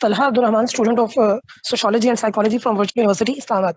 Talha Abdul Rahman, student of Sociology and Psychology from Virginia University, Islamabad.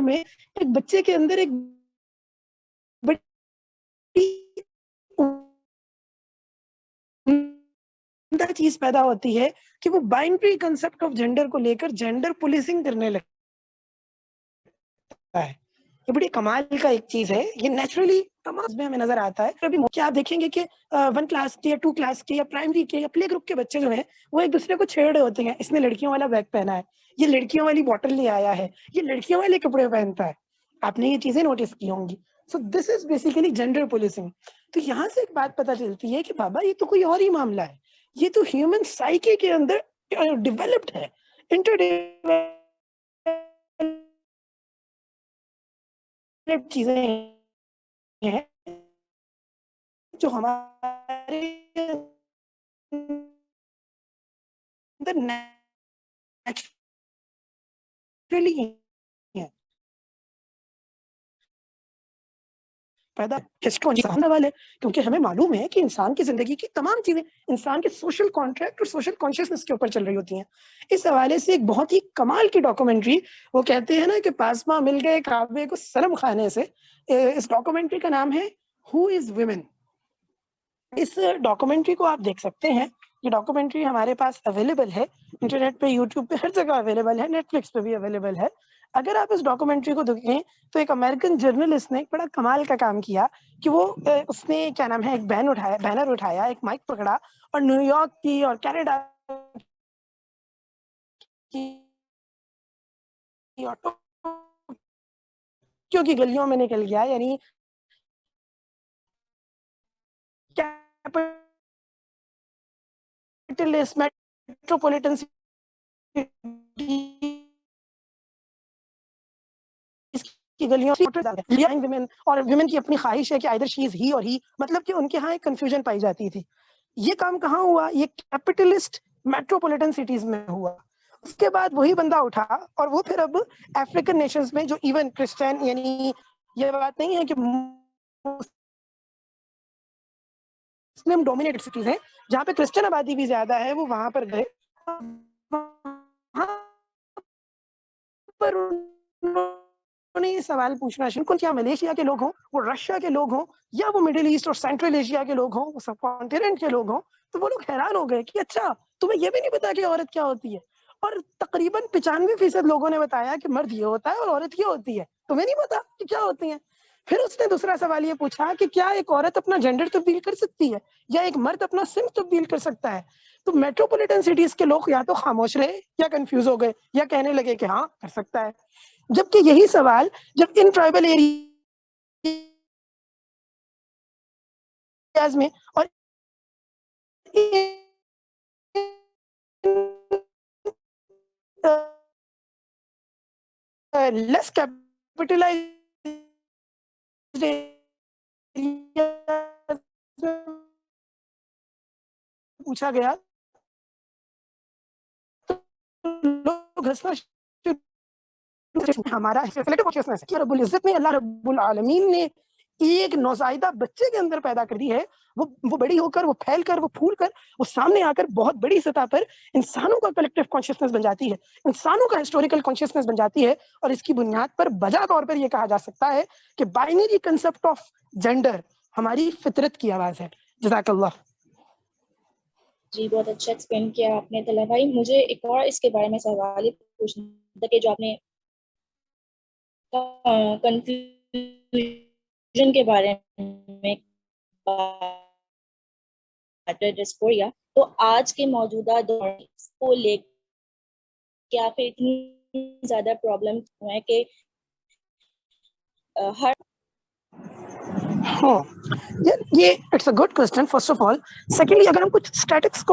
میں ایک بچے کے اندر ایک بڑی چیز پیدا ہوتی ہے کہ وہ بائنڈری کنسپٹ آف جینڈر کو لے کر جینڈر پولیسنگ کرنے لگتا ہے. یہ بڑی کمال کا ایک چیز ہے, یہ نیچرلی تمام میں ہمیں نظر آتا ہے. ابھی کیا آپ دیکھیں گے کہ 1 کلاس کے یا 2 کلاس کے یا پرائمری کے یا پلے گروپ کے بچے جو ہیں وہ ایک دوسرے کو چھیڑ رہے ہوتے ہیں, اس نے لڑکیوں والا بیگ پہنا ہے, یہ لڑکیوں والی بوٹل لے آیا ہے, یہ لڑکیوں والے کپڑے پہنتا ہے. آپ نے یہ چیزیں نوٹس کی ہوں گی. سو this is basically gender policing. تو یہاں سے ایک بات پتہ چلتی ہے کہ بابا یہ تو کوئی اور ہی معاملہ ہے, یہ تو ہیومن سائیکی کے اندر ڈیولپڈ ہے, چیزیں ہیں جو ہمارے اندر نیچرلی ہیں پیدا والے, کیونکہ ہمیں معلوم ہے کہ انسان کی زندگی کی تمام چیزیں انسان کے سوشل کانٹریکٹ اور سوشل کانشیسنس کے اوپر چل رہی ہوتی ہیں. اس حوالے سے ایک بہت ہی کمال کی ڈاکومنٹری, وہ کہتے ہیں نا کہ پاسما مل گئے کعبے کو سلم کھانے سے, اس ڈاکومنٹری کا نام ہے ہو از ویمن. اس ڈاکومنٹری کو آپ دیکھ سکتے ہیں, یہ ڈاکومنٹری ہمارے پاس اویلیبل ہے انٹرنیٹ پہ, یوٹیوب پہ, ہر جگہ اویلیبل ہے, نیٹ فلکس پہ بھی اویلیبل ہے. اگر آپ اس ڈاکومنٹری کو دیکھیں تو ایک امریکن جرنلسٹ نے ایک بڑا کمال کا کام کیا کہ وہ اس نے کیا نام ہے ایک بینر اٹھایا, ایک مائک پکڑا اور نیو یارک کی اور کینیڈا کی گلیوں میں نکل گیا, یعنی میٹروپولیٹن کی گلیوں اور ویمن کی اپنی خواہش ہے کہ either she is he or he, مطلب کہ ان کے ہاں ایک کنفیوژن پائی جاتی تھی. یہ کام کہاں ہوا؟ یہ کیپٹلسٹ میٹروپولیٹن سٹیز میں ہوا. اس کے بعد وہی بندہ اٹھا اور وہ پھر اب افریقن نیشنز میں جو ایون کرسچن, یعنی یہ بات نہیں ہے کہ مسلم ڈومینیٹڈ سٹیز ہیں جہاں پہ کرسچن آبادی بھی زیادہ ہے, وہ وہاں پر گئے پر انہوں نے یہ سوال پوچھنا شروع کیا, کیا ملیشیا کے لوگ ہوں, وہ رشیا کے لوگ ہوں, یا وہ مڈل ایسٹ اور سینٹرل ایشیا کے لوگ ہوں, وہ سب کانٹیننٹ کے لوگ ہوں, تو وہ لوگ حیران ہو گئے کہ اچھا تمہیں یہ بھی نہیں پتا کہ عورت کیا ہوتی ہے. اور تقریباً 95% لوگوں نے بتایا کہ مرد یہ ہوتا ہے اور عورت یہ ہوتی ہے, تمہیں نہیں پتا کہ کیا ہوتی ہیں. پھر اس نے دوسرا سوال یہ پوچھا کہ کیا ایک عورت اپنا جینڈر تبدیل کر سکتی ہے, یا ایک مرد اپنا سمت تبدیل کر سکتا ہے. تو میٹروپولیٹن سٹیز کے لوگ یا تو خاموش رہے یا کنفیوز ہو گئے یا کہنے لگے کہ ہاں کر سکتا ہے, جبکہ یہی سوال جب ان ٹرائبل ایریاز میں اور لیس کیپٹلائزڈ پوچھا گیا تو لوگ ہنسنا ہمارا رب العزت نے, اللہ رب العالمین نے ایک نوزائیدہ بچے کے اندر پیدا کر دی ہے, وہ بڑی ہو کر, وہ پھیل کر, وہ پھول کر, وہ سامنے آ کر بہت بڑی سطح پر انسانوں کا کلیکٹیو کانشیسنس بن جاتی ہے, انسانوں کا ہسٹوریکل کانشیسنس بن جاتی ہے. اور اس کی بنیاد پر بجا طور پر یہ کہا جا سکتا ہے کہ بائنری کنسپٹ آف جینڈر ہماری فطرت کی آواز ہے. جزاک اللہ. جی بہت اچھا ایکسپلین کیا آپ نے طلحہ بھائی. مجھے ایک اور اس کے بارے میں سوال پوچھنا تھا کہ جو آپ نے کنفیوژن کے بارے میں ڈسپوریا, تو آج کے موجودہ دور کو لے کے آخر اتنی زیادہ پرابلم ہے کہ ہر یہ it's a good question first of all. Secondly اگر ہم کچھ اسٹیٹس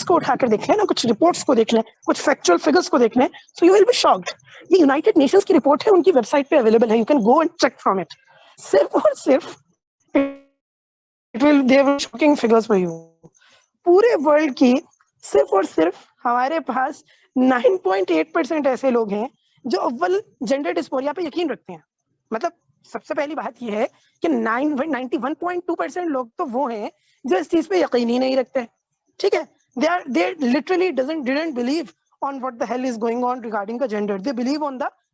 کو اٹھا کر دیکھ لیں نا, کچھ رپورٹس کو دیکھ لیں, کچھ فیکچوئل فگرس کو دیکھ لیں, so you will be shocked. یہ یونائٹڈ نیشنز کی رپورٹ ہے, ان کی ویب سائٹ پہ اویلیبل ہے, you can go and check from it. صرف اور صرف شاکنگ فگرس فار یو. پورے ورلڈ کی صرف اور صرف ہمارے پاس 9.8% ایسے لوگ ہیں جو اول جینڈر ڈسپوریا پہ یقین رکھتے ہیں. مطلب سب سے پہلی بات یہ ہے کہ 91.2% لوگ تو وہ ہیں جو اس چیز پہ یقین ہی نہیں رکھتے. ٹھیک ہے, they literally didn't believe on what the hell is going on regarding the gender. They believe on the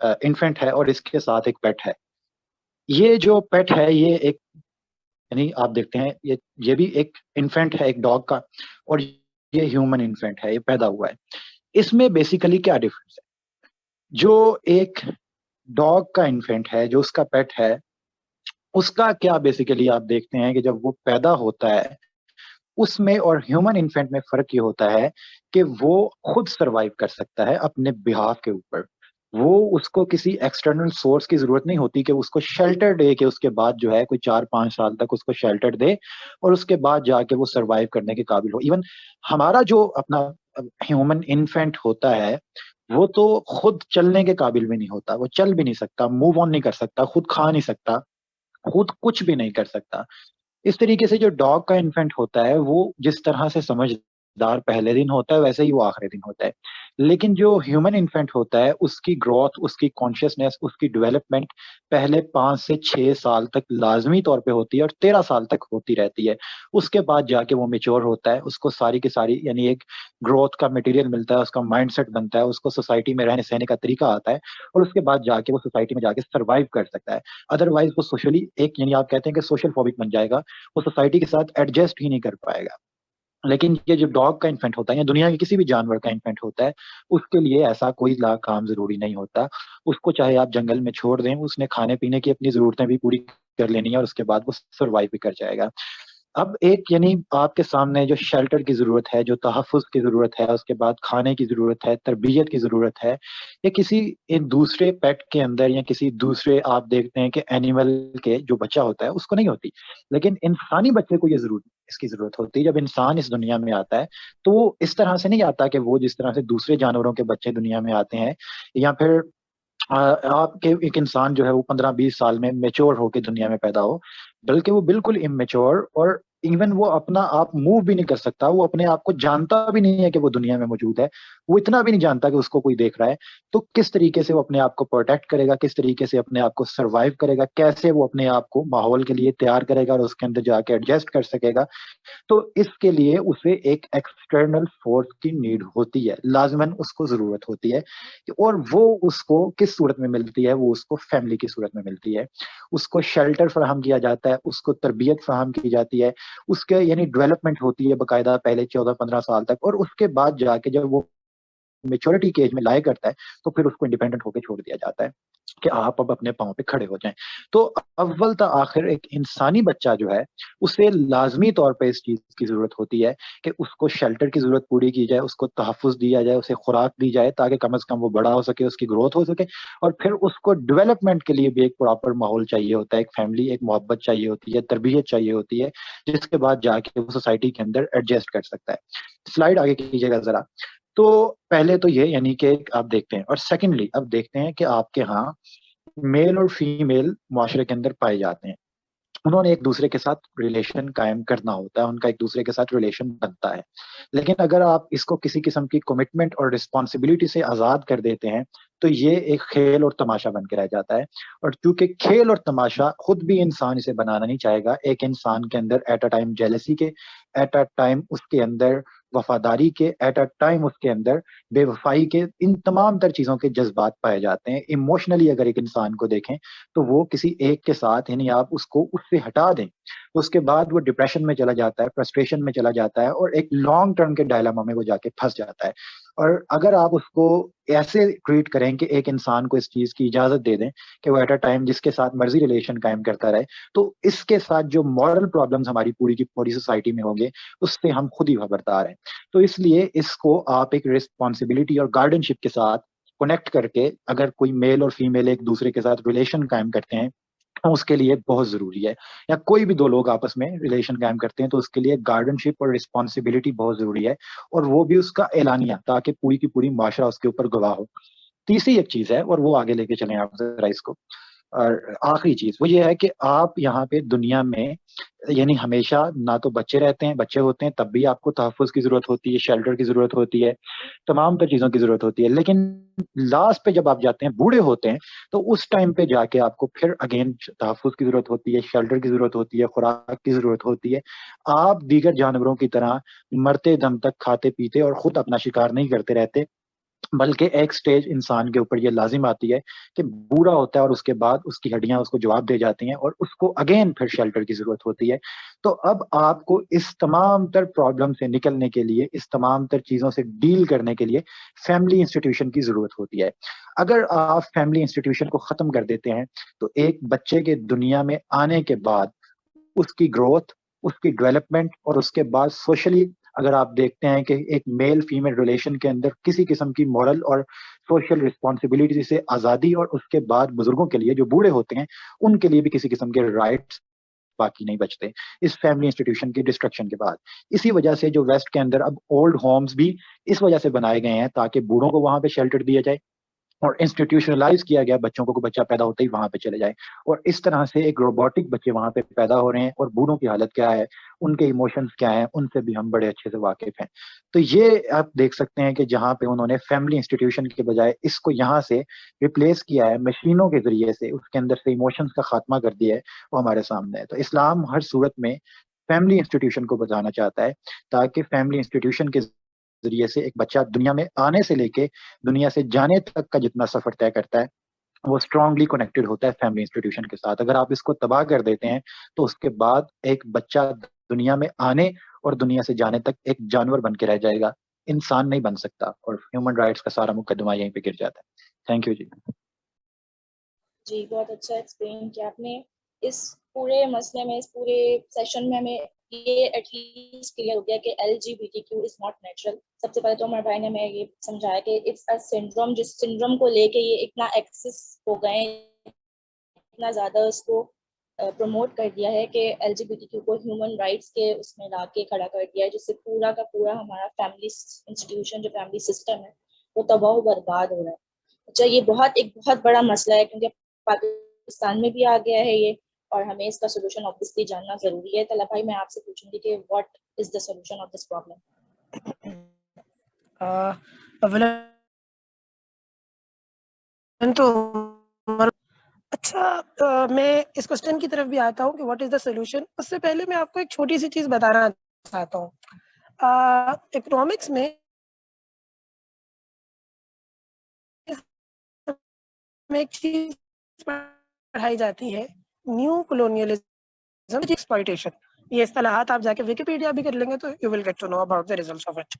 infinite ہے اور اس کے ساتھ ایک پیٹ ہے. یہ جو پیٹ ہے یہ ایک یعنی آپ دیکھتے ہیں یہ بھی ایک انفینٹ ہے ایک ڈاگ کا, اور یہ ہیومن انفینٹ ہے, یہ پیدا ہوا ہے. اس میں بیسیکلی کیا ڈفرنس ہے؟ جو ایک ڈاگ کا انفینٹ ہے, جو اس کا پیٹ ہے, اس کا کیا بیسیکلی آپ دیکھتے ہیں کہ جب وہ پیدا ہوتا ہے اس میں اور ہیومن انفینٹ میں فرق یہ ہوتا ہے کہ وہ خود سروائیو کر سکتا ہے اپنے بہاف کے اوپر. وہ اس کو کسی ایکسٹرنل سورس کی ضرورت نہیں ہوتی کہ اس کو شیلٹر دے, کہ اس کے بعد جو ہے کوئی 4-5 سال تک اس کو شیلٹر دے اور اس کے بعد جا کے وہ سروائیو کرنے کے قابل ہو. ایون ہمارا جو اپنا ہیومن انفینٹ ہوتا ہے وہ تو خود چلنے کے قابل بھی نہیں ہوتا, وہ چل بھی نہیں سکتا, موو آن نہیں کر سکتا, خود کھا نہیں سکتا, خود کچھ بھی نہیں کر سکتا. اس طریقے سے جو ڈاگ کا انفینٹ ہوتا ہے وہ جس طرح سے سمجھدار پہلے دن ہوتا ہے ویسے ہی وہ آخری دن ہوتا ہے. لیکن جو ہیومن انفینٹ ہوتا ہے اس کی گروتھ, اس کی کانشیسنیس, اس کی ڈیولپمنٹ پہلے 5 سے 6 سال تک لازمی طور پہ ہوتی ہے اور 13 سال تک ہوتی رہتی ہے. اس کے بعد جا کے وہ میچور ہوتا ہے, اس کو ساری کی ساری یعنی ایک گروتھ کا مٹیریل ملتا ہے, اس کا مائنڈ سیٹ بنتا ہے, اس کو سوسائٹی میں رہنے سہنے کا طریقہ آتا ہے, اور اس کے بعد جا کے وہ سوسائٹی میں جا کے سروائیو کر سکتا ہے. ادروائز وہ سوشلی ایک یعنی آپ کہتے ہیں کہ سوشل فوبک بن جائے گا, وہ سوسائٹی کے ساتھ ایڈجسٹ ہی نہیں کر پائے گا. لیکن یہ جو ڈاگ کا انفینٹ ہوتا ہے یا دنیا کے کسی بھی جانور کا انفینٹ ہوتا ہے اس کے لیے ایسا کوئی کام ضروری نہیں ہوتا. اس کو چاہے آپ جنگل میں چھوڑ دیں, اس نے کھانے پینے کی اپنی ضرورتیں بھی پوری کر لینی ہے اور اس کے بعد وہ سروائیو بھی کر جائے گا. اب ایک یعنی آپ کے سامنے جو شیلٹر کی ضرورت ہے, جو تحفظ کی ضرورت ہے, اس کے بعد کھانے کی ضرورت ہے, تربیت کی ضرورت ہے, یا کسی دوسرے پیٹ کے اندر یا کسی دوسرے آپ دیکھتے ہیں کہ اینیمل کے جو بچہ ہوتا ہے اس کو نہیں ہوتی. لیکن انسانی بچے کو یہ اس کی ضرورت ہوتی ہے. جب انسان اس دنیا میں آتا ہے تو وہ اس طرح سے نہیں آتا کہ وہ جس طرح سے دوسرے جانوروں کے بچے دنیا میں آتے ہیں, یا پھر آپ کے ایک انسان جو ہے وہ 15-20 سال میں میچور ہو کے دنیا میں پیدا ہو, بلکہ وہ بالکل امیچور, اور ایون وہ اپنا آپ موو بھی نہیں کر سکتا, وہ اپنے آپ کو جانتا بھی نہیں ہے کہ وہ دنیا میں موجود ہے, وہ اتنا بھی نہیں جانتا کہ اس کو کوئی دیکھ رہا ہے. تو کس طریقے سے وہ اپنے آپ کو پروٹیکٹ کرے گا, کس طریقے سے اپنے آپ کو سروائیو کرے گا, کیسے وہ اپنے آپ کو ماحول کے لیے تیار کرے گا اور اس کے اندر جا کے ایڈجسٹ کر سکے گا. تو اس کے لیے اسے ایک ایکسٹرنل فورس کی نیڈ ہوتی ہے, لازماً اس کو ضرورت ہوتی ہے, اور وہ اس کو کس صورت میں ملتی ہے؟ وہ اس کو فیملی کی صورت میں ملتی ہے. اس کو شیلٹر فراہم کیا جاتا ہے, اس کو تربیت فراہم کی جاتی ہے, اس کے یعنی ڈیولپمنٹ ہوتی ہے باقاعدہ پہلے 14-15 سال تک, اور اس کے بعد جا کے جب وہ میچورٹی کے ایج میں لائے کرتا ہے تو پھر اس کو انڈیپینڈنٹ ہو کے چھوڑ دیا جاتا ہے کہ آپ اب اپنے پاؤں پہ کھڑے ہو جائیں. تو اول تا آخر ایک انسانی بچہ جو ہے اسے لازمی طور پہ اس چیز کی ضرورت ہوتی ہے کہ اس کو شیلٹر کی ضرورت پوری کی جائے, اس کو تحفظ دیا جائے, اسے خوراک دی جائے تاکہ کم از کم وہ بڑا ہو سکے, اس کی گروتھ ہو سکے, اور پھر اس کو ڈیولپمنٹ کے لیے بھی ایک پراپر ماحول چاہیے ہوتا ہے, ایک فیملی, ایک محبت چاہیے ہوتی ہے, تربیت چاہیے ہوتی ہے, جس کے بعد جا کے وہ سوسائٹی کے اندر ایڈجسٹ کر سکتا ہے. سلائیڈ آگے کیجیے گا ذرا. تو پہلے تو یہ یعنی کہ آپ دیکھتے ہیں, اور سیکنڈلی اب دیکھتے ہیں کہ آپ کے ہاں میل اور فیمیل معاشرے کے اندر پائے جاتے ہیں, انہوں نے ایک دوسرے کے ساتھ ریلیشن قائم کرنا ہوتا ہے, ان کا ایک دوسرے کے ساتھ ریلیشن بنتا ہے. لیکن اگر آپ اس کو کسی قسم کی کمٹمنٹ اور رسپانسبلٹی سے آزاد کر دیتے ہیں تو یہ ایک کھیل اور تماشا بن کے رہ جاتا ہے. اور چونکہ کھیل اور تماشا خود بھی انسان اسے بنانا نہیں چاہے گا, ایک انسان کے اندر ایٹ اے ٹائم جیلسی کے, ایٹ اے ٹائم اس کے اندر وفاداری کے, ایٹ اے ٹائم اس کے اندر بے وفائی کے, ان تمام تر چیزوں کے جذبات پائے جاتے ہیں. ایموشنلی اگر ایک انسان کو دیکھیں تو وہ کسی ایک کے ساتھ یعنی آپ اس کو اس سے ہٹا دیں, اس کے بعد وہ ڈپریشن میں چلا جاتا ہے, فرسٹریشن میں چلا جاتا ہے, اور ایک لانگ ٹرم کے ڈائلاما میں وہ جا کے پھنس جاتا ہے. اور اگر آپ اس کو ایسے ٹریٹ کریں کہ ایک انسان کو اس چیز کی اجازت دے دیں کہ وہ ایٹ اے ٹائم جس کے ساتھ مرضی ریلیشن قائم کرتا رہے, تو اس کے ساتھ جو مورل پرابلمز ہماری پوری کی پوری سوسائٹی میں ہوں گے اس سے ہم خود ہی خبردار ہیں. تو اس لیے اس کو آپ ایک ریسپانسبلٹی اور گارڈین شپ کے ساتھ کنیکٹ کر کے, اگر کوئی میل اور فیمیل ایک دوسرے کے ساتھ ریلیشن قائم کرتے ہیں اس کے لیے بہت ضروری ہے, یا کوئی بھی دو لوگ آپس میں ریلیشن قائم کرتے ہیں تو اس کے لیے گارڈین شپ اور رسپانسبلٹی بہت ضروری ہے, اور وہ بھی اس کا اعلانیہ, تاکہ پوری کی پوری معاشرہ اس کے اوپر گواہ ہو. تیسری ایک چیز ہے, اور وہ آگے لے کے چلیں آپ ذرا اس کو, اور آخری چیز وہ یہ ہے کہ آپ یہاں پہ دنیا میں یعنی ہمیشہ نہ تو بچے رہتے ہیں, بچے ہوتے ہیں تب بھی آپ کو تحفظ کی ضرورت ہوتی ہے, شیلٹر کی ضرورت ہوتی ہے, تمام تر چیزوں کی ضرورت ہوتی ہے. لیکن لاسٹ پہ جب آپ جاتے ہیں, بوڑھے ہوتے ہیں, تو اس ٹائم پہ جا کے آپ کو پھر اگین تحفظ کی ضرورت ہوتی ہے, شیلٹر کی ضرورت ہوتی ہے, خوراک کی ضرورت ہوتی ہے. آپ دیگر جانوروں کی طرح مرتے دم تک کھاتے پیتے اور خود اپنا شکار نہیں کرتے رہتے, بلکہ ایک سٹیج انسان کے اوپر یہ لازم آتی ہے کہ بوڑھا ہوتا ہے اور اس کے بعد اس کی ہڈیاں اس کو جواب دے جاتی ہیں اور اس کو اگین پھر شیلٹر کی ضرورت ہوتی ہے. تو اب آپ کو اس تمام تر پرابلم سے نکلنے کے لیے، اس تمام تر چیزوں سے ڈیل کرنے کے لیے فیملی انسٹیٹیوشن کی ضرورت ہوتی ہے. اگر آپ فیملی انسٹیٹیوشن کو ختم کر دیتے ہیں تو ایک بچے کے دنیا میں آنے کے بعد اس کی گروتھ، اس کی ڈیولپمنٹ اور اس کے بعد سوشلی اگر آپ دیکھتے ہیں کہ ایک میل فیمیل ریلیشن کے اندر کسی قسم کی مورل اور سوشل رسپانسبلٹی سے آزادی، اور اس کے بعد بزرگوں کے لیے جو بوڑھے ہوتے ہیں ان کے لیے بھی کسی قسم کے رائٹس باقی نہیں بچتے اس فیملی انسٹیٹیوشن کی ڈسٹرکشن کے بعد. اسی وجہ سے جو ویسٹ کے اندر اب اولڈ ہومز بھی اس وجہ سے بنائے گئے ہیں تاکہ بوڑھوں کو وہاں پہ شیلٹر دیا جائے اور انسٹیٹیوشنلائز کیا گیا بچوں کو بچہ پیدا ہوتے ہی وہاں پہ چلے جائے. اور اس طرح سے ایک روبوٹک بچے وہاں پہ پیدا ہو رہے ہیں. اور بوڑھوں کی حالت کیا ہے، ان کے ایموشنز کیا ہیں، ان سے بھی ہم بڑے اچھے سے واقف ہیں. تو یہ آپ دیکھ سکتے ہیں کہ جہاں پہ انہوں نے فیملی انسٹیٹیوشن کے بجائے اس کو یہاں سے ریپلیس کیا ہے مشینوں کے ذریعے سے، اس کے اندر سے ایموشنز کا خاتمہ کر دیا ہے، وہ ہمارے سامنے ہے. تو اسلام ہر صورت میں فیملی انسٹیٹیوشن کو بچانا چاہتا ہے تاکہ فیملی انسٹیٹیوشن کے ذریعے سے ایک بچہ دنیا میں آنے سے لے کے دنیا سے جانے تک کا جتنا سفر طے کرتا ہے وہ اسٹرانگلی کنیکٹڈ ہوتا ہے فیملی انسٹیٹیوشن کے ساتھ. اگر آپ اس کو تباہ کر دیتے ہیں تو اس کے بعد ایک بچہ دنیا میں آنے اور دنیا سے جانے تک ایک جانور بن کے رہ جائے گا، انسان نہیں بن سکتا، اور ہیومن رائٹس کا سارا مقدمہ یہیں پہ گر جاتا ہے. تھینک یو جی. جی بہت اچھا ایکسپلین کیا آپ نے. اس پورے مسئلے میں، اس پورے سیشن میں ہمیں یہ ایٹ لیسٹ کلیئر ہو گیا کہ LGBTQ از ناٹ نیچرل. سب سے پہلے تو ہمارے بھائی نے ہمیں یہ سمجھایا کہ اٹس اے سنڈروم، جس سنڈروم کو لے کے یہ اتنا ایکسس ہو گئے، اتنا زیادہ اس کو پروموٹ کر دیا ہے کہ LGBTQ کو ہیومن رائٹس کے اس میں لا کے کھڑا کر دیا ہے، جس سے پورا کا پورا ہمارا فیملی انسٹیٹیوشن جو فیملی سسٹم ہے وہ تباہ و برباد ہو رہا ہے. اچھا، یہ ایک بہت بڑا مسئلہ ہے کیونکہ پاکستان میں بھی آ گیا ہے یہ، اور ہمیں اس کا سولوشن آبویسلی جاننا ضروری ہے. طلب بھائی میں آپ سے پوچھوں گی کہ what is the solution of this problem? تو اچھا، میں اس کوشچن کی طرف بھی آتا ہوں کہ واٹ از دا سولوشن. اس سے پہلے میں آپ کو ایک چھوٹی سی چیز بتانا چاہتا ہوں. اکنامکس میں ایک چیز پڑھائی جاتی ہے، نیو کولونیلزم ایکسپلائٹیشن. یہ اصطلاحات آپ جا کے ویکیپیڈیا بھی کر لیں گے تو you will get to know about the results of it.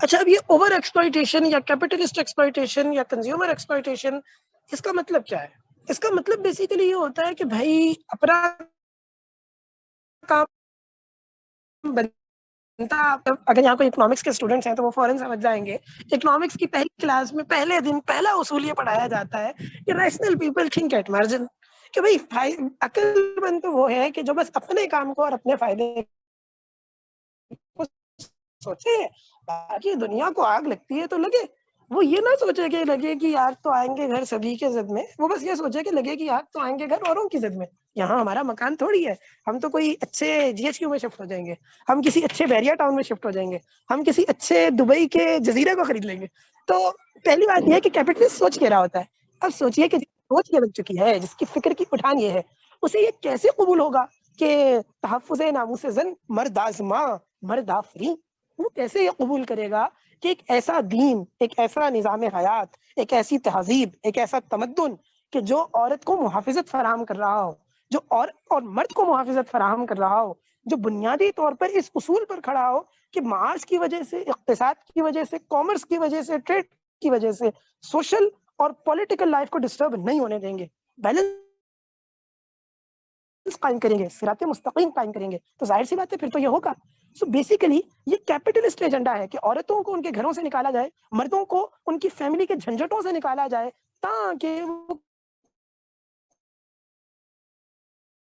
اچھا، اب یہ اوور ایکسپلائٹیشن یا کیپٹلسٹ ایکسپلائٹیشن یا کنزیومر ایکسپلائٹیشن، اس کا مطلب کیا ہے؟ اس کا مطلب بیسیکلی یہ ہوتا ہے کہ بھائی اپنا کام بنتا. اگر یہاں کوئی اکنامکس کے اسٹوڈنٹس ہیں تو وہ فوراً سمجھ جائیں گے. اکنامکس کی پہلی کلاس میں پہلے دن پہلا اصول یہ پڑھایا جاتا ہے کہ rational people think at margin, کہ بھائی عقل مند تو وہ ہے کہ جو بس اپنے کام کو اور اپنے فائدے کو سوچے، باقی دنیا کو آگ لگتی ہے تو لگے. وہ یہ نہ سوچے کہ لگے کہ آگ تو آئیں گے گھر سبھی کے زد میں، وہ بس یہ سوچے کہ لگے کہ آگ تو آئیں گے گھر اوروں کی زد میں. یہاں ہمارا مکان تھوڑی ہے، ہم تو کوئی اچھے GHQ میں شفٹ ہو جائیں گے، ہم کسی اچھے بیریا ٹاؤن میں شفٹ ہو جائیں گے، ہم کسی اچھے دبئی کے جزیرے کو خرید لیں گے. تو پہلی بات یہ ہے کہ کیپٹلسٹ سوچ کے رہا ہوتا ہے. اب سوچئے کہ سوچ یہ بن چکی ہے، جس کی فکر کی اٹھان یہ ہے، اسے یہ کیسے قبول ہوگا کہ تحفظ ناموس زن مرد آزماں مرد آفریں؟ وہ کیسے یہ قبول کرے گا کہ ایک ایسا دین، ایک ایسا نظام حیات، ایک ایسی تہذیب، ایک ایسا تمدن کہ جو عورت کو محافظت فراہم کر رہا ہو، جو اور مرد کو محافظت فراہم کر رہا ہو، جو بنیادی طور پر اس اصول پر کھڑا ہو کہ معاش کی وجہ سے، اقتصاد کی وجہ سے، کامرس کی وجہ سے، ٹریڈ کی وجہ سے سوشل اور پولیٹیکل لائف کو ڈسٹرب نہیں ہونے دیں گے، بیلنس قائم کریں گے، صراط مستقیم قائم کریں گے. تو ظاہر سی بات ہے پھر تو یہ ہوگا. سو بیسیکلی یہ کیپٹلسٹ ایجنڈا ہے کہ عورتوں کو ان کے گھروں سے نکالا جائے، مردوں کو ان کی فیملی کے جھنجھٹوں سے نکالا جائے، تاکہ وہ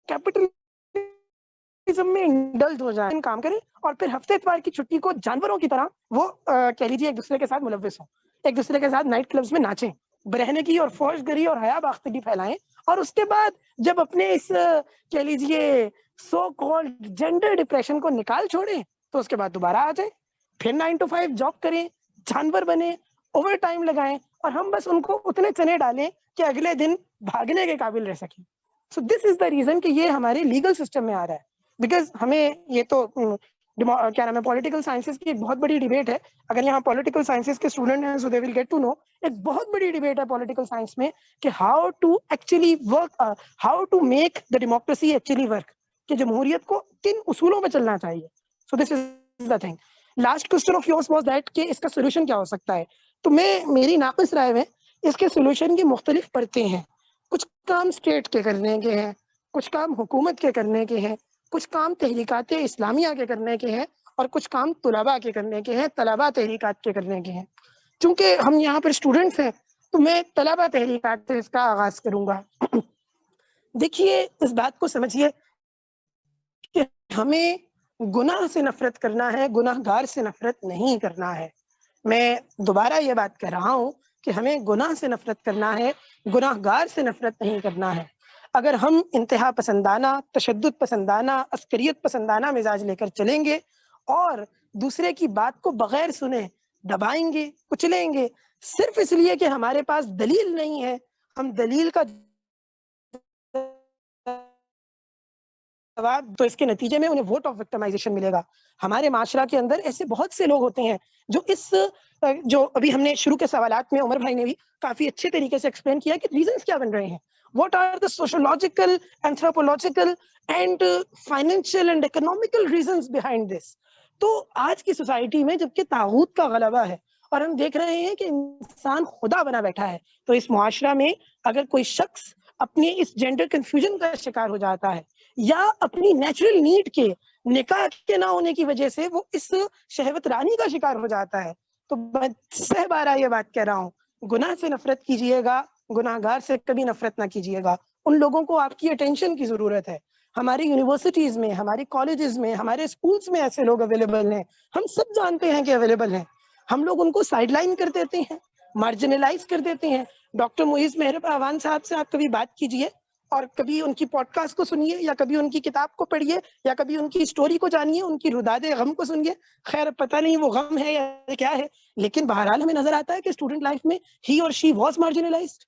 کیپٹلزم میں انڈلج ہو جائیں، کام کریں اور پھر ہفتے اتوار کی چھٹی کو جانوروں کی طرح وہ کہہ لیجیے ایک دوسرے کے ساتھ ملوث ہوں، ایک دوسرے کے ساتھ نائٹ کلبز میں ناچیں، برہنے کی اور فوش گری اور حیا باختگی پھیلائیں، اور اس کے بعد جب اپنے اس کہہ لیجیے سو کالڈ جینڈر ڈپریشن کو نکال چھوڑیں تو اس کے بعد دوبارہ آ جائیں، پھر 9 to 5 جاب کریں، جانور بنے، اوور ٹائم لگائیں، اور ہم بس ان کو اتنے چنے ڈالیں کہ اگلے دن بھاگنے کے قابل رہ سکیں. سو دس از دا ریزن کہ یہ ہمارے لیگل سسٹم میں آ رہا ہے. بیکاز ہمیں یہ تو کیا نام ہے پولیٹیکل سائنسز کی ایک بہت بڑی ڈیبیٹ ہے. اگر یہاں پولیٹیکل سائنسز کے اسٹوڈنٹ ہیں سو دے ول گیٹ ٹو نو, ایک بہت بڑی ڈیبیٹ ہے پولیٹیکل سائنس میں کہ how to actually work, how to make the democracy actually work, کہ جمہوریت کو کن اصولوں پہ چلنا چاہیے. So this is the thing. Last question of yours was that کہ اس کا سولوشن کیا ہو سکتا ہے. تو میری ناقص رائے میں اس کے سولوشن کی مختلف پرتیں ہیں. کچھ کام اسٹیٹ کے کرنے کے ہیں, کچھ کام حکومت کے کرنے کے ہیں, کچھ کام تحریکات اسلامیہ کے کرنے کے ہیں, اور کچھ کام طلباء کے کرنے کے ہیں, طلباء تحریکات کے کرنے کے ہیں. چونکہ ہم یہاں پر اسٹوڈنٹس ہیں تو میں طلباء تحریکات سے اس کا آغاز کروں گا. دیکھیے اس بات کو سمجھیے کہ ہمیں گناہ سے نفرت کرنا ہے, گناہ گار سے نفرت نہیں کرنا ہے. میں دوبارہ یہ بات کہہ رہا ہوں کہ ہمیں گناہ سے نفرت کرنا ہے, گناہ گار سے نفرت نہیں کرنا ہے. اگر ہم انتہا پسندانہ, تشدد پسندانہ, عسکریت پسندانہ مزاج لے کر چلیں گے اور دوسرے کی بات کو بغیر سنے دبائیں گے, کچلیں گے, صرف اس لیے کہ ہمارے پاس دلیل نہیں ہے, ہم دلیل کا جواب, تو اس کے نتیجے میں انہیں ووٹ آف وکٹمائزیشن ملے گا. ہمارے معاشرہ کے اندر ایسے بہت سے لوگ ہوتے ہیں جو ابھی ہم نے شروع کے سوالات میں عمر بھائی نے بھی کافی اچھے طریقے سے ایکسپلین کیا کہ ریزنس کیا بن رہے ہیں. What are the sociological, anthropological and financial and economical reasons behind this. تو آج کی سوسائٹی میں جبکہ طاغوت کا غلبہ ہے اور ہم دیکھ رہے ہیں کہ انسان خدا بنا بیٹھا ہے, تو اس معاشرہ میں اگر کوئی شخص اپنی اس جینڈر کنفیوژن کا شکار ہو جاتا ہے یا اپنی نیچرل نیڈ کے, نکاح کے نہ ہونے کی وجہ سے وہ اس شہوت رانی کا شکار ہو جاتا ہے, تو میں سہ بارہ یہ بات کہہ رہا ہوں, گناہ سے نفرت کیجئے گا, گناہ گار سے کبھی نفرت نہ کیجئے گا. ان لوگوں کو آپ کی اٹینشن کی ضرورت ہے. ہماری یونیورسٹیز میں, ہماری کالجز میں, ہمارے اسکولس میں ایسے لوگ اویلیبل ہیں, ہم سب جانتے ہیں کہ اویلیبل ہیں. ہم لوگ ان کو سائڈ لائن کر دیتے ہیں, مارجنلائز کر دیتے ہیں. ڈاکٹر معیز مہر اعوان صاحب سے آپ کبھی بات کیجئے اور کبھی ان کی پوڈ کاسٹ کو سنیے, یا کبھی ان کی کتاب کو پڑھیے, یا کبھی ان کی اسٹوری کو جانیے, ان کی روداد غم کو سنیے. خیر پتہ نہیں وہ غم ہے یا کیا ہے, لیکن بہرحال ہمیں نظر آتا ہے کہ اسٹوڈنٹ لائف میں ہی اور شی واز مارجنلائزڈ.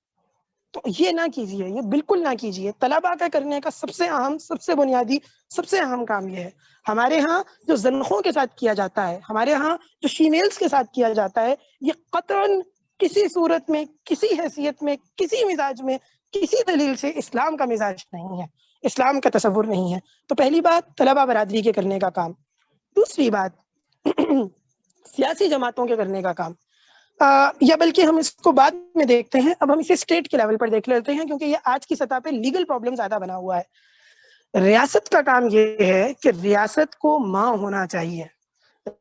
تو یہ نہ کیجیے, یہ بالکل نہ کیجیے. طلباء کا کرنے کا سب سے اہم, سب سے بنیادی, سب سے اہم کام یہ ہے. ہمارے ہاں جو زنخوں کے ساتھ کیا جاتا ہے, ہمارے ہاں جو فیمیلز کے ساتھ کیا جاتا ہے, یہ قطعاً کسی صورت میں, کسی حیثیت میں, کسی مزاج میں, کسی دلیل سے اسلام کا مزاج نہیں ہے, اسلام کا تصور نہیں ہے. تو پہلی بات طلباء برادری کے کرنے کا کام. دوسری بات سیاسی جماعتوں کے کرنے کا کام, یا بلکہ ہم اس کو بعد میں دیکھتے ہیں, اب ہم اسے اسٹیٹ کے لیول پر دیکھ لیتے ہیں کیونکہ یہ آج کی سطح پہ لیگل پرابلم زیادہ بنا ہوا ہے. ریاست کا کام یہ ہے کہ ریاست کو ماں ہونا چاہیے.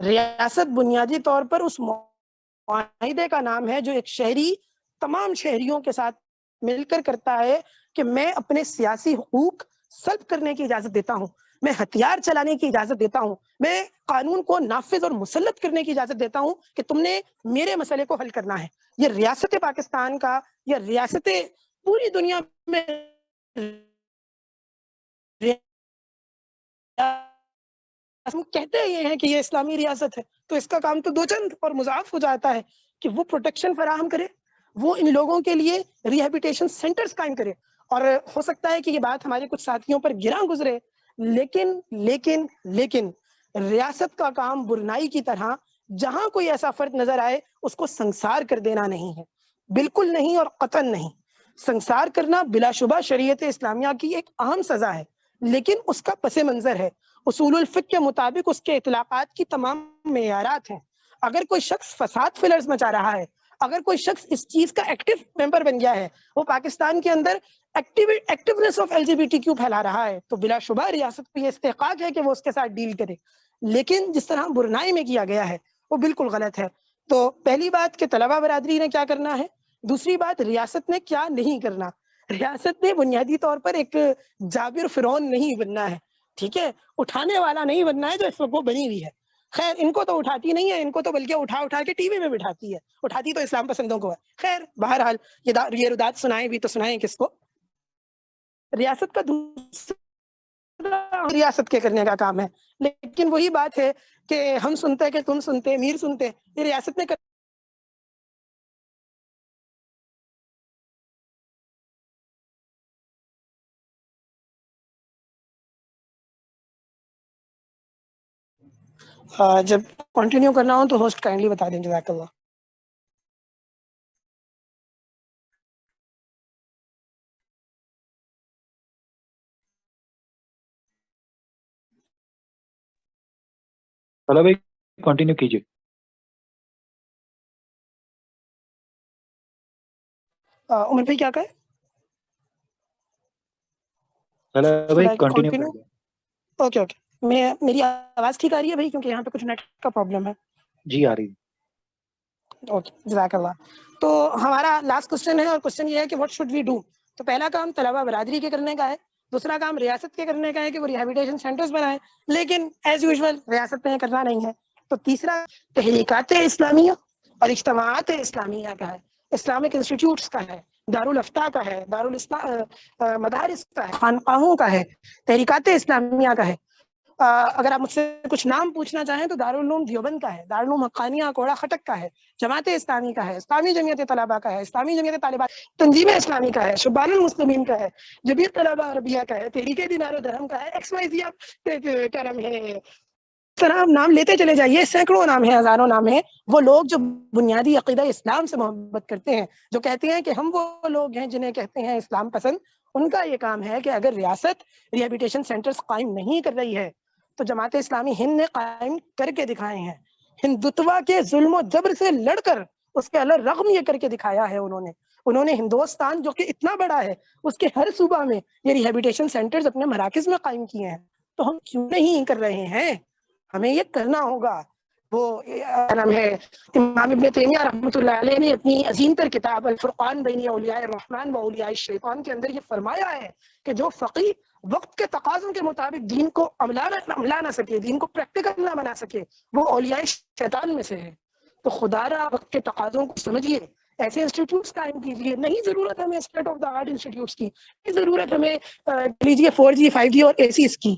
ریاست بنیادی طور پر اس معاہدے کا نام ہے جو ایک شہری تمام شہریوں کے ساتھ مل کر کرتا ہے کہ میں اپنے سیاسی حقوق سلب کرنے کی اجازت دیتا ہوں, میں ہتھیار چلانے کی اجازت دیتا ہوں, میں قانون کو نافذ اور مسلط کرنے کی اجازت دیتا ہوں کہ تم نے میرے مسئلے کو حل کرنا ہے. یہ ریاست پاکستان کا, یا ریاست پوری دنیا میں ہم کہتے یہ ہیں کہ یہ اسلامی ریاست ہے, تو اس کا کام تو دو چند اور مضاف ہو جاتا ہے کہ وہ پروٹیکشن فراہم کرے, وہ ان لوگوں کے لیے ریہیبلیٹیشن سینٹرز قائم کرے. اور ہو سکتا ہے کہ یہ بات ہمارے کچھ ساتھیوں پر گراں گزرے, لیکن ریاست کا کام برنائی کی طرح جہاں کوئی ایسا فرد نظر آئے اس کو سنسار کر دینا نہیں ہے, بالکل نہیں اور قطعاً نہیں. سنسار کرنا بلا شبہ شریعت اسلامیہ کی ایک اہم سزا ہے, لیکن اس کا پس منظر ہے. اصول الفقہ کے مطابق اس کے اطلاقات کی تمام معیارات ہیں. اگر کوئی شخص فساد فلرز مچا رہا ہے, اگر کوئی شخص اس چیز کا ایکٹیو ممبر بن گیا ہے, وہ پاکستان کے اندر ایکٹیونیس آف LGBTQ پھیلا رہا ہے, تو بلا شبہ ریاست کو یہ استحقاق ہے کہ وہ اس کے ساتھ ڈیل کرے. لیکن جس طرح برنائی میں کیا گیا ہے وہ بالکل غلط ہے. تو پہلی بات کہ طلباء برادری نے کیا کرنا ہے, دوسری بات ریاست نے کیا نہیں کرنا. ریاست نے بنیادی طور پر ایک جابر فرعون نہیں بننا ہے, ٹھیک ہے, اٹھانے والا نہیں بننا ہے جو اس وقت وہ بنی ہوئی ہے. خیر ان کو تو اٹھاتی نہیں ہے, ان کو تو بلکہ اٹھا کے ٹی وی میں بٹھاتی ہے, اٹھاتی تو اسلام پسندوں کو ہے. خیر بہرحال یہ روداد سنائیں بھی تو سنائیں کس کو. ریاست کا دوسرا ریاست کے کرنے کا کام ہے, لیکن وہی بات ہے کہ ہم سنتے کہ تم سنتے, میر سنتے, یہ ریاست نے جب کنٹینیو کرنا ہو تو ہوسٹ کائنڈلی بتا دیں. جزاک اللہ. طلحہ بھائی کنٹینیو کیجیے. عمر بھائی کیا کہے؟ طلحہ بھائی کنٹینیو کیجیے. Okay okay. میری آواز ٹھیک آ رہی ہے بھائی؟ کیونکہ یہاں پہ کچھ نیٹ کا پرابلم ہے. جی آ رہی. اوکے جزاک اللہ. تو ہمارا لاسٹ کوشچن ہے, اور کوشچن یہ ہے کہ واٹ شوڈ وی ڈو. تو پہلا کام طلبہ برادری کے کرنے کا ہے, دوسرا کام ریاست کے کرنے کا ہے کہ وہ ریہیبلیٹیشن سینٹرز بنائیں, لیکن ایز یوزول ریاست میں کرنا نہیں ہے. تو تیسرا تحریکات اسلامیہ اور اجتماعات اسلامیہ کا ہے, اسلامک انسٹیٹیوٹس کا ہے, دارالفتہ کا ہے, مدارس کا ہے, خانقاہوں کا ہے, تحریکات اسلامیہ کا ہے. اگر آپ مجھ سے کچھ نام پوچھنا چاہیں تو دارالعلوم دیوبند کا ہے, دارالعلوم حقانیہ کوڑا خٹک کا ہے, جماعت اسلامی کا ہے, اسلامی جمعیت طلبہ کا ہے, اسلامی جمعیت طالبات, تنظیم اسلامی کا ہے, شبان المسلمین کا ہے, جمعیت طلبہ عربیہ کا ہے, تحریک دینار و درہم کا ہے, ایکس وائی زی. آپ کیا نام ہے, اس طرح آپ نام لیتے چلے جائیے, سینکڑوں نام ہیں, ہزاروں نام ہیں. وہ لوگ جو بنیادی عقیدہ اسلام سے محبت کرتے ہیں, جو کہتے ہیں کہ ہم وہ لوگ ہیں جنہیں کہتے ہیں اسلام پسند, ان کا یہ کام ہے کہ اگر ریاست ریہیبلیٹیشن سینٹرز قائم نہیں کر رہی ہے تو جماعت اسلامی ہند نے قائم کر کے دکھائے ہیں. ہندوتوا کے ظلم و جبر سے لڑ کر اس کے علیہ رغم یہ کر کے دکھایا ہے انہوں نے ہندوستان جو کہ اتنا بڑا ہے اس کے ہر صوبہ میں یہ ریہیبلیٹیشن سینٹرز اپنے مراکز میں قائم کیے ہیں. تو ہم کیوں نہیں کر رہے ہیں؟ ہمیں یہ کرنا ہوگا. وہ نام ہے امام ابن تیمیہ رحمۃ اللہ علیہ نے اپنی عظیم تر کتاب الفرقان بین اولیاء الرحمن و اولیاء الشیطان کے اندر یہ فرمایا ہے کہ جو فقیہ وقت کے تقاضوں کے مطابق دین کو عملا نہ سکے, دین کو پریکٹیکل نہ بنا سکے, وہ اولیاء شیطان میں سے ہے. تو خدا را وقت کے تقاضوں کو سمجھیے, ایسے انسٹیٹیوٹس قائم کیجیے. نہیں ضرورت ہمیں state of the art institutes کی, نہیں ضرورت ہمیں لیجیے 4G 5G اور ACs کی.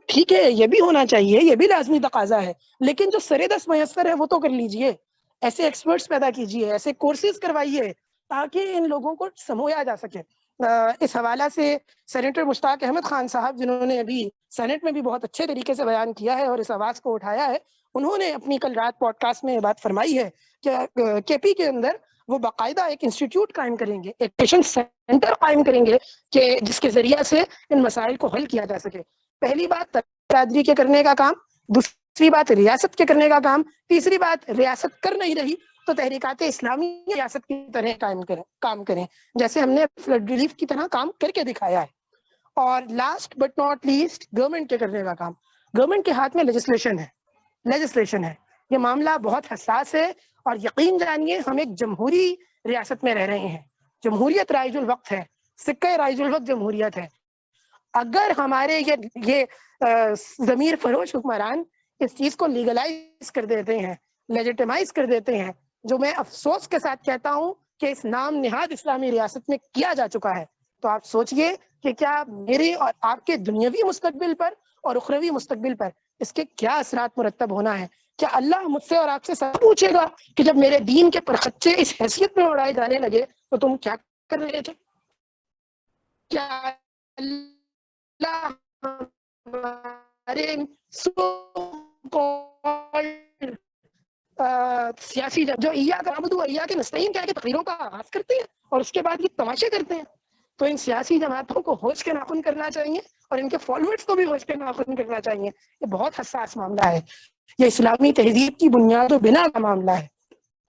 ٹھیک ہے, یہ بھی ہونا چاہیے, یہ بھی لازمی تقاضا ہے, لیکن جو سرے دست میسر ہے وہ تو کر لیجیے. ایسے ایکسپرٹس پیدا کیجیے, ایسے کورسز کروائیے تاکہ ان لوگوں کو سمویا جا سکے. اس حوالہ سے سینیٹر مشتاق احمد خان صاحب, جنہوں نے ابھی سینٹ میں بھی بہت اچھے طریقے سے بیان کیا ہے اور اس آواز کو اٹھایا ہے, انہوں نے اپنی کل رات پوڈ کاسٹ میں یہ بات فرمائی ہے کہ KP کے اندر وہ باقاعدہ ایک انسٹیٹیوٹ قائم کریں گے, ایک پیشنٹ سینٹر قائم کریں گے کہ جس کے ذریعے سے ان مسائل کو حل کیا جا سکے. پہلی بات برادری کے کرنے کا کام, دوسری بات ریاست کے کرنے کا کام, تیسری بات ریاست کر نہیں رہی تو تحریکات اسلامی ریاست کی طرح کام کریں جیسے ہم نے فلڈ ریلیف کی طرح کام کر کے دکھایا ہے. اور last but not least government کے کرنے کا کام. گورنمنٹ کے ہاتھ میں لیجسلیشن ہے. یہ معاملہ بہت حساس ہے, اور یقین جانیے ہم ایک جمہوری ریاست میں رہ رہے ہیں. جمہوریت رائج الوقت ہے, سکہ رائج الوقت جمہوریت ہے. اگر ہمارے یہ ضمیر فروش حکمران اس چیز کو لیگلائز کر دیتے ہیں, لیجیٹمائز کر دیتے ہیں, جو میں افسوس کے ساتھ کہتا ہوں کہ اس نام نہاد اسلامی ریاست میں کیا جا چکا ہے, تو آپ سوچئے کہ کیا میرے اور آپ کے دنیاوی مستقبل پر اور اخروی مستقبل پر اس کے کیا اثرات مرتب ہونا ہے. کیا اللہ مجھ سے اور آپ سے سب پوچھے گا کہ جب میرے دین کے پرخچے اس حیثیت میں اڑائے جانے لگے تو تم کیا کر رہے تھے؟ کیا اللہ ہمارے سیاسی جو ایاک نعبد و ایاک نستعین کہہ کے تقریروں کا آغاز کرتے ہیں اور اس کے بعد یہ تماشے کرتے ہیں, تو ان سیاسی جماعتوں کو ہوش کے ناخن کرنا چاہیے اور ان کے فالوورز کو بھی ہوش کے ناخن کرنا چاہیے. یہ بہت حساس معاملہ ہے, یہ اسلامی تہذیب کی بنیاد و بنا کا معاملہ ہے.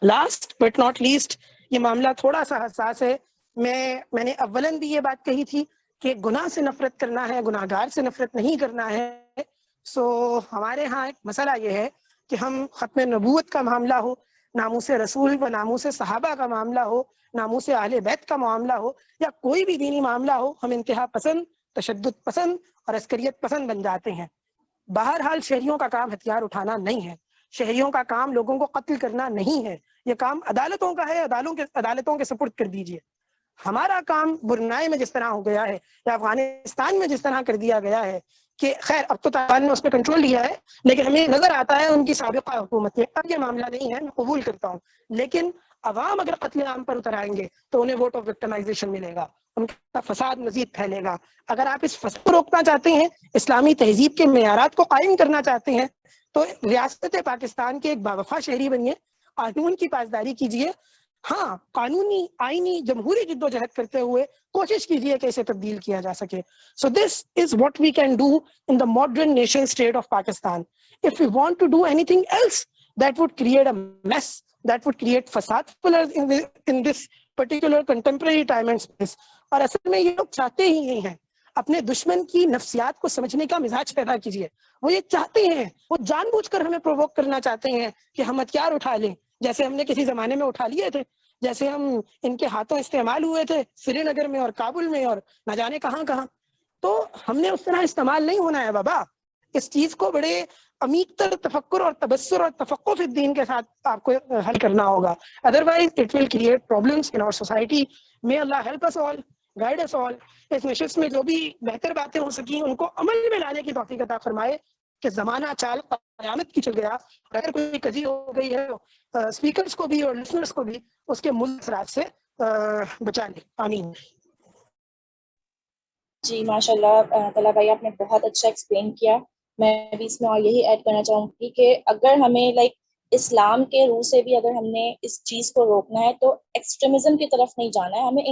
لاسٹ بٹ ناٹ لیسٹ, یہ معاملہ تھوڑا سا حساس ہے. میں نے اولن بھی یہ بات کہی تھی کہ گناہ سے نفرت کرنا ہے, گناہ گار سے نفرت نہیں کرنا ہے. سو ہمارے ہاں ایک مسئلہ یہ ہے کہ ہم ختم نبوت کا معاملہ ہو, ناموس رسول و ناموس صحابہ کا معاملہ ہو, ناموس اہل بیت کا معاملہ ہو, یا کوئی بھی دینی معاملہ ہو, ہم انتہا پسند, تشدد پسند اور عسکریت پسند بن جاتے ہیں. بہرحال شہریوں کا کام ہتھیار اٹھانا نہیں ہے, شہریوں کا کام لوگوں کو قتل کرنا نہیں ہے, یہ کام عدالتوں کا ہے, عدالتوں کے سپرد کر دیجئے. ہمارا کام برنائے میں جس طرح ہو گیا ہے یا افغانستان میں جس طرح کر دیا گیا ہے کہ خیر اب تو طالبان نے اس پہ کنٹرول لیا ہے, لیکن ہمیں نظر آتا ہے ان کی سابقہ حکومت میں اب یہ معاملہ نہیں ہے, میں قبول کرتا ہوں, لیکن عوام اگر قتل عام پر اتر آئیں گے تو انہیں ووٹ آف وکٹمائزیشن ملے گا, ان کا فساد مزید پھیلے گا. اگر آپ اس فساد کو روکنا چاہتے ہیں, اسلامی تہذیب کے معیارات کو قائم کرنا چاہتے ہیں, تو ریاست پاکستان کے ایک باوفا شہری بنیے, قانون کی پاسداری کیجیے, ہاں قانونی آئینی جمہوری جدوجہد کرتے ہوئے کوشش کیجیے کہ اسے تبدیل کیا جا سکے. So this is what we can do in the modern nation state of Pakistan. If we want to do anything else, that would create a mess, that would create fasad in this particular contemporary time and space. اور اصل میں یہ لوگ چاہتے ہی یہی ہیں, اپنے دشمن کی نفسیات کو سمجھنے کا مزاج پیدا کیجیے. وہ یہ چاہتے ہیں, وہ جان بوجھ کر ہمیں پرووک کرنا چاہتے ہیں کہ ہم ہتھیار اٹھا لیں, جیسے ہم نے کسی زمانے میں اٹھا لیے تھے, جیسے ہم ان کے ہاتھوں استعمال ہوئے تھے سری نگر میں اور کابل میں اور نہ جانے کہاں کہاں. تو ہم نے اس طرح استعمال نہیں ہونا ہے بابا. اس چیز کو بڑے عمیق تر تفکر اور تبصر اور تفقہ فی الدین کے ساتھ آپ کو حل کرنا ہوگا. Otherwise it will create problems in our society. may Allah help us all, guide us all. اس نشست میں جو بھی بہتر باتیں ہو سکیں ان کو عمل میں لانے کی توفیق عطا فرمائے کہ زمانہ چال قیامت کی چل گیا. اگر کوئی کجی ہو گئی ہے اسپیکرز کو بھی اور لسنرز کو بھی اس کے مل اثرات سے بچا لیں. آمین. جی ماشاء اللہ طلحہ بھائی آپ نے بہت اچھا ایکسپلین کیا. میں بھی اس میں اور یہی ایڈ کرنا چاہوں گی کہ اگر ہمیں لائک اسلام کے روح سے بھی اگر ہم نے اس چیز کو روکنا ہے تو ایکسٹریمزم کی طرف نہیں جانا ہے, ہمیں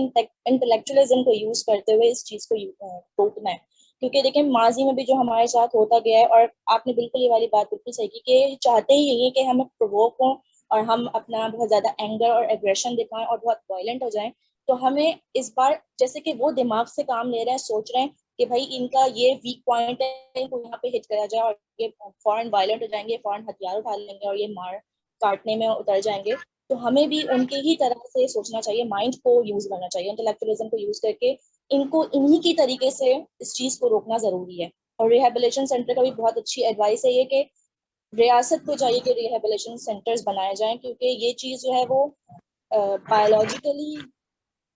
انٹلیکچولیزم کو یوز کرتے ہوئے اس چیز کو روکنا ہے. کیونکہ دیکھیں ماضی میں بھی جو ہمارے ساتھ ہوتا گیا ہے, اور آپ نے بالکل یہ والی بات بالکل صحیح کی کہ چاہتے ہی یہی کہ ہم پرووک ہوں اور ہم اپنا بہت زیادہ اینگر اور ایگریشن دکھائیں اور بہت وائلنٹ ہو جائیں. تو ہمیں اس بار جیسے کہ وہ دماغ سے کام لے رہے ہیں, سوچ رہے ہیں کہ بھائی ان کا یہ ویک پوائنٹ ہے, ان کو یہاں پہ ہٹ کرا جائے اور یہ فوراً وائلنٹ ہو جائیں گے, فوراً ہتھیار اٹھا لیں گے اور یہ مار کاٹنے میں اتر جائیں گے. تو ہمیں بھی ان کے ہی طرح سے سوچنا چاہیے, مائنڈ کو یوز کرنا چاہیے, انٹلیکچولیزم کو یوز کر کے ان کو انہی کی طریقے سے اس چیز کو روکنا ضروری ہے. اور ریہیبلیشن سینٹر کا بھی بہت اچھی ایڈوائس ہے یہ کہ ریاست کو چاہیے کہ ریہیبلیشن سینٹرز بنائے جائیں, کیونکہ یہ چیز جو ہے وہ بایولوجیکلی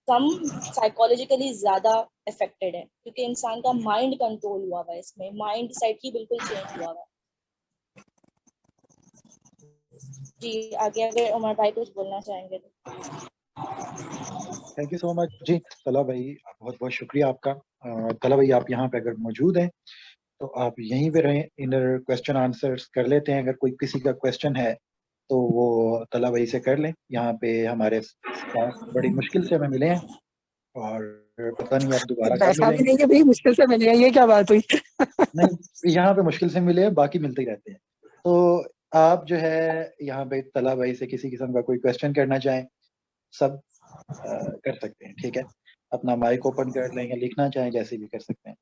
کم سائیکولوجیکلی زیادہ افیکٹڈ ہے, کیونکہ انسان کا مائنڈ کنٹرول ہوا ہوا ہے, اس میں مائنڈ سیٹ ہی بالکل چینج ہوا ہوا ہے. جی آگے اگر عمر بھائی کچھ بولنا چاہیں گے تو. تھینک یو سو مچ. جی طلحہ بھائی بہت بہت شکریہ آپ کا. طلحہ بھائی آپ یہاں پہ اگر موجود ہیں تو آپ یہیں پہ رہیں, انر کویشچن آنسرس کر لیتے ہیں. اگر کوئی کسی کا کویشچن ہے تو وہ طلحہ بھائی سے کر لیں. یہاں پہ ہمارے بڑی مشکل سے ہمیں ملے ہیں اور پتہ نہیں آپ دوبارہ کب ایسا ملیں بھی گے. نہیں کہ بھائی مشکل سے ملے, یہ کیا بات ہوئی. نہیں, یہاں پہ مشکل سے ملے ہیں, باقی ملتے ہی رہتے ہیں. تو آپ جو ہے یہاں پہ طلحہ بھائی سے کسی قسم کا کوئی کویشچن کرنا چاہیں سب کر سکتے ہیں, ٹھیک ہے. اپنا مائک اوپن کر لیں یا لکھنا چاہیں جیسے بھی کر سکتے ہیں.